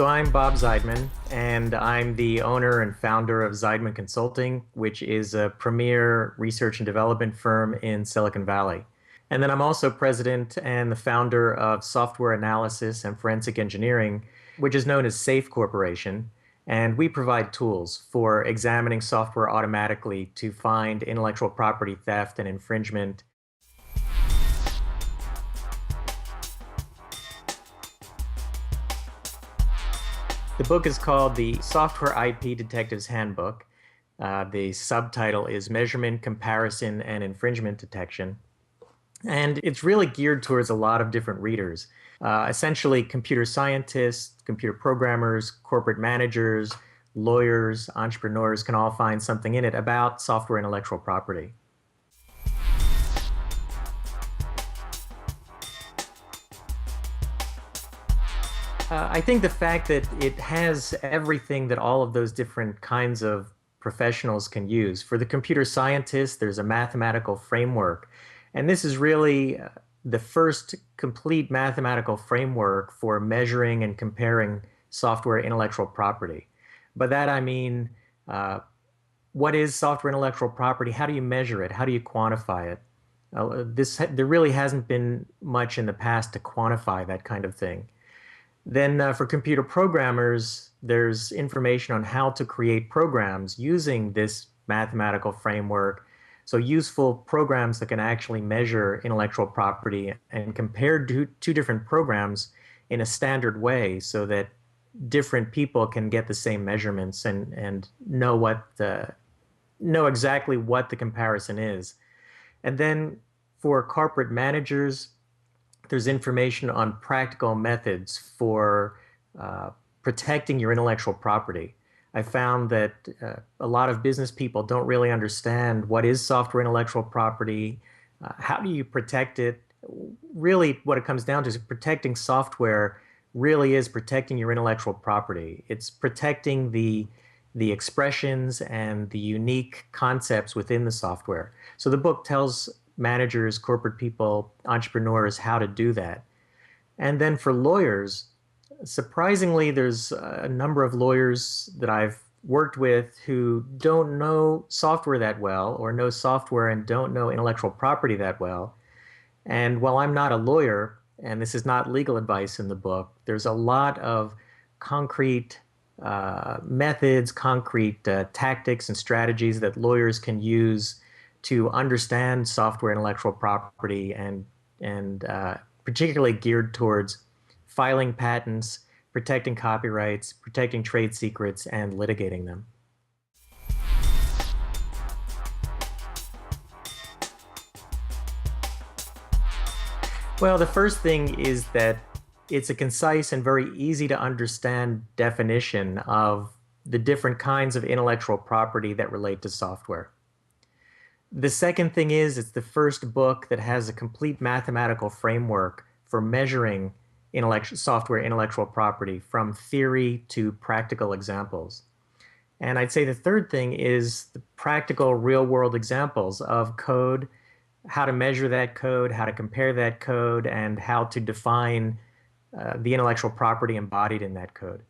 So I'm Bob Zeidman, and I'm the owner and founder of Zeidman Consulting, which is a premier research and development firm in Silicon Valley. And then I'm also president and the founder of Software Analysis and Forensic Engineering, which is known as SAFE Corporation. And we provide tools for examining software automatically to find intellectual property theft and infringement. The book is called The Software IP Detective's Handbook. The subtitle is Measurement, Comparison, and Infringement Detection. And it's really geared towards a lot of different readers, essentially computer scientists, computer programmers, corporate managers, lawyers, entrepreneurs can all find something in it about software intellectual property. I think the fact that it has everything that all of those different kinds of professionals can use. For the computer scientist, there's a mathematical framework. And this is really the first complete mathematical framework for measuring and comparing software intellectual property. By that I mean, what is software intellectual property? How do you measure it? How do you quantify it? There really hasn't been much in the past to quantify that kind of thing. Then for computer programmers, there's information on how to create programs using this mathematical framework. So useful programs that can actually measure intellectual property and compare two different programs in a standard way so that different people can get the same measurements and know exactly what the comparison is. And then for corporate managers, there's information on practical methods for protecting your intellectual property. I found that a lot of business people don't really understand what is software intellectual property, how do you protect it. Really, what it comes down to is protecting software really is protecting your intellectual property. It's protecting the expressions and the unique concepts within the software. So the book tells managers, corporate people, entrepreneurs how to do that. And then for lawyers, surprisingly, there's a number of lawyers that I've worked with who don't know software that well or know software and don't know intellectual property that well. And while I'm not a lawyer, and this is not legal advice in the book, there's a lot of concrete methods, concrete tactics and strategies that lawyers can use to understand software intellectual property and particularly geared towards filing patents, protecting copyrights, protecting trade secrets, and litigating them. Well, the first thing is that it's a concise and very easy to understand definition of the different kinds of intellectual property that relate to software. The second thing is it's the first book that has a complete mathematical framework for measuring software intellectual property from theory to practical examples. And I'd say the third thing is the practical real-world examples of code, how to measure that code, how to compare that code, and how to define the intellectual property embodied in that code.